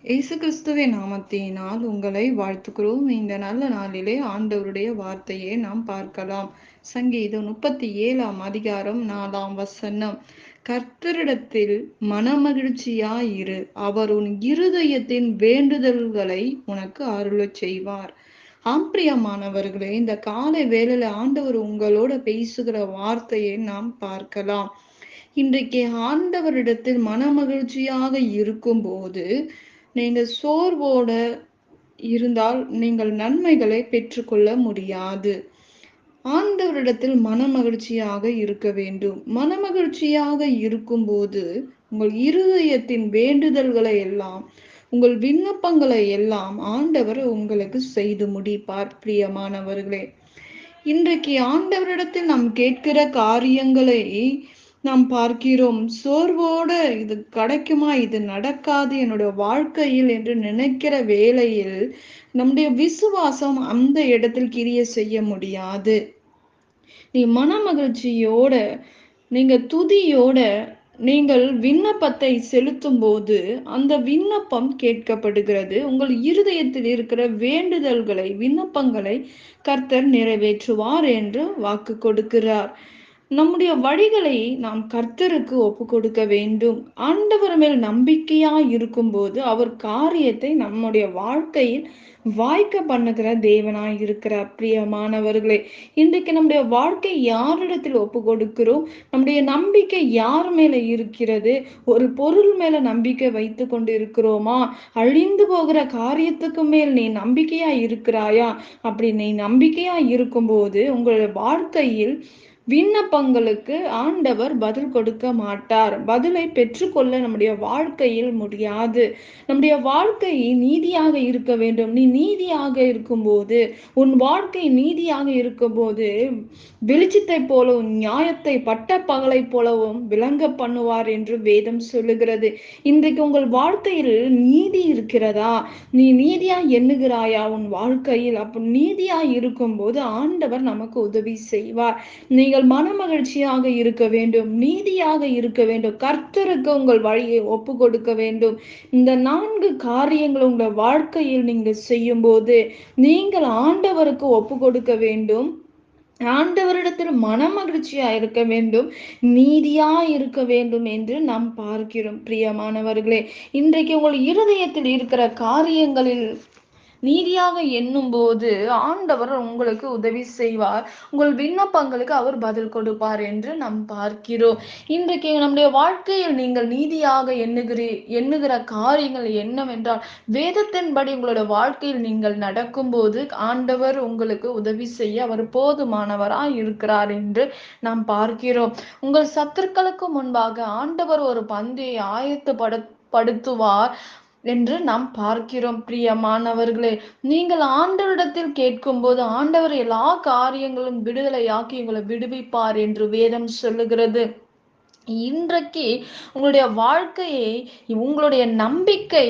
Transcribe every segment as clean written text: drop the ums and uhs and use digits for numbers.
இயேசு கிறிஸ்துவின் நாமத்தினால் உங்களை வாழ்த்துக்கிறோம். இந்த நல்ல நாளிலே ஆண்டவருடைய வார்த்தையை நாம் பார்க்கலாம். சங்கீதம் 37ஆம் அதிகாரம் 4ஆம் வசனம். கர்த்தரிடத்தில் மனமகிழ்ச்சியாயிரு, அவர் உன் இருதயத்தின் வேண்டுதல்களை உனக்கு அருளச் செய்வார். பிரியமானவர்களே, இந்த காலை வேளையில ஆண்டவர் உங்களோட பேசுகிற வார்த்தையை நாம் பார்க்கலாம். இன்றைக்கு ஆண்டவரிடத்தில் மனமகிழ்ச்சியாக இருக்கும்போது நீங்கள் சோர்வோட இருந்தால் நீங்கள் நன்மைகளை பெற்றுக்கொள்ள முடியாது. ஆண்டவரிடத்தில் மனமகிழ்ச்சியாக இருக்க வேண்டும். மனமகிழ்ச்சியாக இருக்கும்போது உங்கள் இருதயத்தின் வேண்டுதல்களை எல்லாம், உங்கள் விண்ணப்பங்களை எல்லாம் ஆண்டவர் உங்களுக்கு செய்து முடிப்பார். பிரியமானவர்களே, இன்றைக்கு ஆண்டவரிடத்தில் நாம் கேட்கிற காரியங்களை நாம் பார்க்கிறோம். சோர்வோட இது கிடைக்குமா, இது நடக்காது என்னுடைய வாழ்க்கையில் என்று நினைக்கிற வேளையில் நம்முடைய விசுவாசம் அந்த இடத்தில் கிரியை செய்ய முடியாது. நீ மனமகிழ்ச்சியோட, நீங்க துதியோட நீங்கள் விண்ணப்பத்தை செலுத்தும் போது அந்த விண்ணப்பம் கேட்கப்படுகிறது. உங்கள் இருதயத்தில் இருக்கிற வேண்டுதல்களை, விண்ணப்பங்களை கர்த்தர் நிறைவேற்றுவார் என்று வாக்கு கொடுக்கிறார். நம்முடைய வழிகளை நாம் கர்த்தருக்கு ஒப்பு கொடுக்க வேண்டும். ஆண்டவர் மேல் நம்பிக்கையா இருக்கும்போது அவர் காரியத்தை நம்முடைய வாழ்க்கையில் வாய்க்க பண்ணுகிற தேவனாய் இருக்கிறார். பிரியமானவர்களே, இன்றைக்கு நம்முடைய வாழ்க்கை யாரிடத்தில் ஒப்பு கொடுக்கிறோம்? நம்முடைய நம்பிக்கை யார் மேல இருக்கிறது? ஒரு பொருள் மேல நம்பிக்கை வைத்து கொண்டு இருக்கிறோமா? அழிந்து போகிற காரியத்துக்கு மேல் நீ நம்பிக்கையா இருக்கிறாயா? அப்படி நீ நம்பிக்கையா இருக்கும்போது உங்களுடைய வாழ்க்கையில் விண்ணப்பங்களுக்கு ஆண்டவர் பதில் கொடுக்க மாட்டார். பதிலை பெற்றுக்கொள்ள நம்முடைய வாழ்க்கையில் முடியாது. நம்முடைய வாழ்க்கை நீதியாக இருக்க வேண்டும். நீ நீதியாக இருக்கும்போது, உன் வாழ்க்கை நீதியாக இருக்கும்போது வெளிச்சத்தை போலவும் நியாயத்தை பட்ட பகலை போலவும் விளங்க பண்ணுவார் என்று வேதம் சொல்லுகிறது. இன்றைக்கு உங்கள் வாழ்க்கையில் நீதி இருக்கிறதா? நீ நீதியா எண்ணுகிறாயா உன் வாழ்க்கையில்? அப்ப நீதியா இருக்கும்போது ஆண்டவர் நமக்கு உதவி செய்வார். நீங்கள் மனமகிழ்ச்சியாக இருக்க வேண்டும், நீதியாக இருக்க வேண்டும், கர்த்தருக்கு உங்கள் வழியை ஒப்பு கொடுக்க வேண்டும். இந்த 4 காரியங்கள் உங்கள் வாழ்க்கையில் நீங்கள் செய்யும் போது நீங்கள் ஆண்டவருக்கு ஒப்பு கொடுக்க வேண்டும். ஆண்டவரிடத்தில் மனமகிழ்ச்சியா இருக்க வேண்டும், நீதியா இருக்க வேண்டும் என்று நாம் பார்க்கிறோம். பிரியமானவர்களே, இன்றைக்கு உங்கள் இருதயத்தில் இருக்கிற காரியங்களில் நீதியாக எண்ணும் போது ஆண்டவர் உங்களுக்கு உதவி செய்வார். உங்கள் விண்ணப்பங்களுக்கு அவர் பதில் கொடுப்பார் என்று நாம் பார்க்கிறோம். இன்றைக்கு நம்முடைய வாழ்க்கையில் நீங்கள் நீதியாக எண்ணுகிற காரியங்கள் என்னவென்றால், வேதத்தின்படி உங்களுடைய வாழ்க்கையில் நீங்கள் நடக்கும்போது ஆண்டவர் உங்களுக்கு உதவி செய்ய அவர் போதுமானவராய் இருக்கிறார் என்று நாம் பார்க்கிறோம். உங்கள் சத்துருக்களுக்கு முன்பாக ஆண்டவர் ஒரு பந்தியை ஆயத்தப்படுத்துவார் என்று நாம் பார்க்கிறோம். பிரியமானவர்களே, நீங்கள் ஆண்டவரிடத்தில் கேட்கும் போது ஆண்டவர் எல்லா காரியங்களும் விடுதலையாக்கி உங்களை விடுவிப்பார் என்று வேதம் சொல்லுகிறது. இன்றைக்கு உங்களுடைய வாழ்க்கையை, உங்களுடைய நம்பிக்கை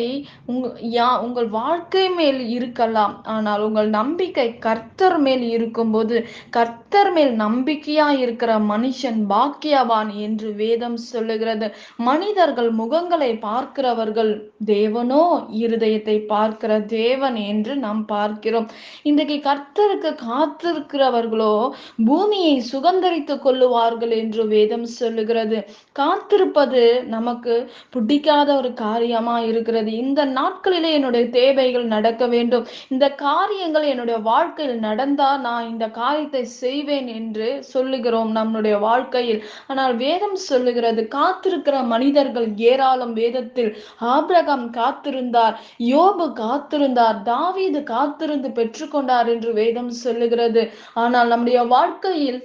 உங்கள் வாழ்க்கை மேல் இருக்கலாம். ஆனால் உங்கள் நம்பிக்கை கர்த்தர் மேல் இருக்கும்போது, கர்த்தர் மேல் நம்பிக்கையா இருக்கிற மனுஷன் பாக்கியவான் என்று வேதம் சொல்லுகிறது. மனிதர்கள் முகங்களை பார்க்கிறவர்கள், தேவனோ இருதயத்தை பார்க்கிற தேவன் என்று நாம் பார்க்கிறோம். இன்றைக்கு கர்த்தருக்கு காத்திருக்கிறவர்களோ பூமியை சுதந்தரித்துக் கொள்ளுவார்கள் என்று வேதம் சொல்லுகிறது. காத்திருப்பது நமக்கு பிடிக்காத ஒரு காரியமா இருக்கிறது. இந்த நாட்களிலே என்னுடைய தேவைகள் நடக்க வேண்டும், இந்த காரியங்கள் என்னுடைய வாழ்க்கையில் நடந்தா நான் இந்த காரியத்தை செய்வேன் என்று சொல்லுகிறோம் நம்முடைய வாழ்க்கையில். ஆனால் வேதம் சொல்லுகிறது, காத்திருக்கிற மனிதர்கள் ஏராளம். வேதத்தில் ஆபிரகாம் காத்திருந்தார், யோபு காத்திருந்தார், தாவீது காத்திருந்து பெற்றுக்கொண்டார் என்று வேதம் சொல்லுகிறது. ஆனால் நம்முடைய வாழ்க்கையில்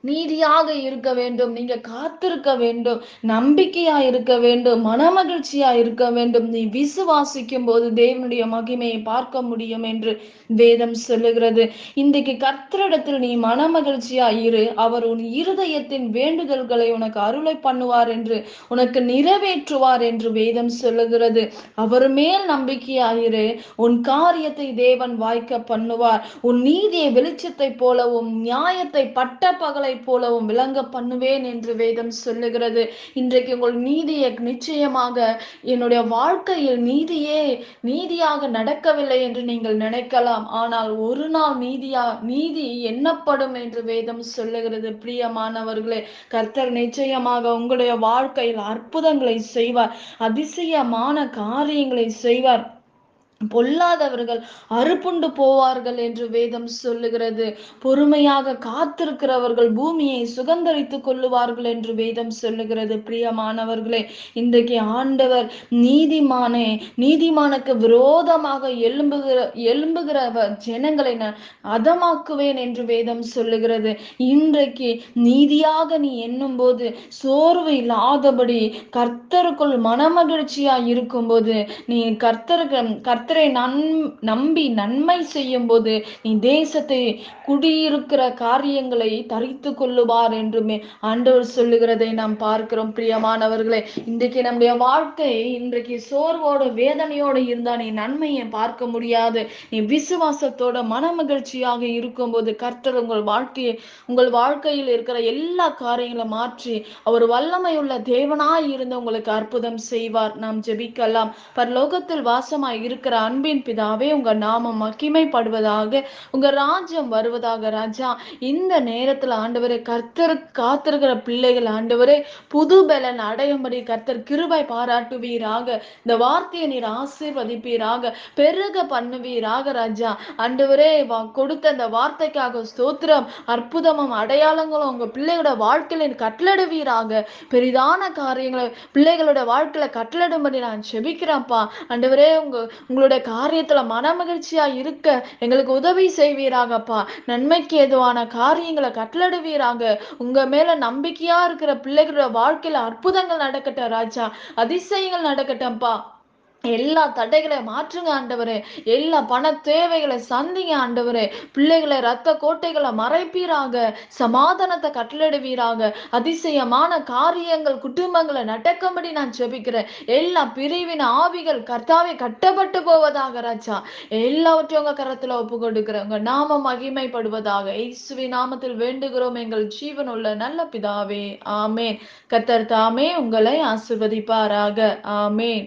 நீதியாக இருக்க வேண்டும், நீங்க காத்திருக்க வேண்டும், நம்பிக்கையா இருக்க வேண்டும், மனமகிழ்ச்சியா இருக்க வேண்டும். நீ விசுவாசிக்கும் போது தேவனுடைய மகிமையை பார்க்க முடியும் என்று வேதம் சொல்லுகிறது. இன்றைக்கு கர்த்தரிடத்தில் நீ மனமகிழ்ச்சியா இரு, அவர் உன் இருதயத்தின் வேண்டுதல்களை உனக்கு அருளை பண்ணுவார் என்று, உனக்கு நிறைவேற்றுவார் என்று வேதம் சொல்லுகிறது. அவர் மேல் நம்பிக்கையாயிரு, உன் காரியத்தை தேவன் வாய்க்க பண்ணுவார். உன் நீதியை வெளிச்சத்தை போலவும் நியாயத்தை பட்ட பகலை சிங்கங்களைப் போலவும் விளங்க பண்ணுவேன் என்று வேதம் சொல்லுகிறது. இன்றைக்கு உங்கள் நீதியை நிச்சயமாக என்னுடைய வாழ்க்கையில் நீதியாக நடக்கவில்லை என்று நீங்கள் நினைக்கலாம். ஆனால் ஒரு நாள் நீதி எண்ணப்படும் என்று வேதம் சொல்லுகிறது. பிரியமானவர்களே, கர்த்தர் நிச்சயமாக உங்களுடைய வாழ்க்கையில் அற்புதங்களை செய்வார், அதிசயமான காரியங்களை செய்வார். பொல்லாதவர்கள் அறுப்புண்டு போவார்கள் என்று வேதம் சொல்லுகிறது. பொறுமையாக காத்திருக்கிறவர்கள் பூமியை சுதந்தரித்துக் கொள்ளுவார்கள் என்று வேதம் சொல்லுகிறது. பிரியமானவர்களே, இன்றைக்கு ஆண்டவர் நீதிமானுக்கு விரோதமாக எழும்புகிற ஜனங்களை நான் அதமாக்குவேன் என்று வேதம் சொல்லுகிறது. இன்றைக்கு நீதியாக நீ எண்ணும் போது சோர்வு இல்லாதபடி கர்த்தருக்குள் மனமகிழ்ச்சியா இருக்கும்போது நீ கர்த்தரை நம்பி நன்மை செய்யும் போது நீ தேசத்தை குடியிருக்கிற காரியங்களை தரித்து கொள்ளுவார் என்றுமே ஆண்டவர் சொல்லுகிறதை நாம் பார்க்கிறோம். பிரியமானவர்களே, இன்றைக்கு நம்முடைய வாழ்க்கை இன்றைக்கு சோர்வோடு வேதனையோடு இருந்தா நீ நன்மையை பார்க்க முடியாது. நீ விசுவாசத்தோட மனமகிழ்ச்சியாக இருக்கும்போது கர்த்தர் உங்கள் வாழ்க்கையில் இருக்கிற எல்லா காரியங்களை மாற்றி அவர் வல்லமை உள்ள தேவனாய் இருந்து உங்களுக்கு அற்புதம் செய்வார். நாம் ஜெபிக்கலாம். பரலோகத்தில் வாசமாய் இருக்கிற அன்பின் பிதாவே, உங்க நாமம் மகிமைப்படுவதாக, உங்க ராஜ்யம் வருவதாக. ராஜா, இந்த நேரத்துல ஆண்டவரே கர்த்தருக்கு காத்திருக்கிற பிள்ளைகள் ஆண்டவரே புது பலன் அடையும்படி கர்த்தர் கிருபை பாராட்டுவீராக. இந்த வார்த்தையை நீர் ஆசீர்வதிப்பீராக, பெருக பண்ணுவீராக. ராஜா ஆண்டவரே, கொடுத்த இந்த வார்த்தைக்காக ஸ்தோத்திரம். அற்புதமும் அடையாளங்களும் உங்க பிள்ளைகளோட வாழ்க்கையில கட்டளிடுவீராக. பெரிதான காரியங்களை பிள்ளைகளோட வாழ்க்கையில கட்டளிடும்படி நான் செபிக்கிறேன்ப்பா. ஆண்டவரே, உங்களுடைய காரியத்துல மனமகிழ்ச்சியா இருக்க எங்களுக்கு உதவி செய்வீராகப்பா. நன்மைக்கு ஏதுவான காரியங்களை கட்டளிடுவீராக. உங்க மேல நம்பிக்கையா இருக்கிற பிள்ளைகளோட வாழ்க்கையில அற்புதங்கள் நடக்கட்டும் ராஜா, அதிசயங்கள் நடக்கட்டும்ப்பா. எல்லா தடைகளை மாற்றுங்க ஆண்டவரே. எல்லா பண தேவைகளை சந்திங்க ஆண்டவரே. பிள்ளைகளை ரத்த கோட்டைகளை மறைப்பீராக. சமாதானத்தை கட்டளிடுவீராக. அதிசயமான காரியங்கள் குடும்பங்களை நடக்கும்படி நான் ஜெபிக்கிறேன். எல்லா பிரிவின் ஆவிகள் கர்த்தாவே கட்டப்பட்டு போவதாக ராஜா. எல்லாவற்றையும் உங்க கரத்துல ஒப்பு கொடுக்கிறேன். உங்க நாமம் மகிமைப்படுவதாக. இயேசுவின் நாமத்தில் வேண்டுகிறோம் எங்கள் ஜீவனுள்ள நல்ல பிதாவே, ஆமேன். கர்த்தர் தாமே உங்களை ஆசீர்வதிப்பாராக. ஆமேன்.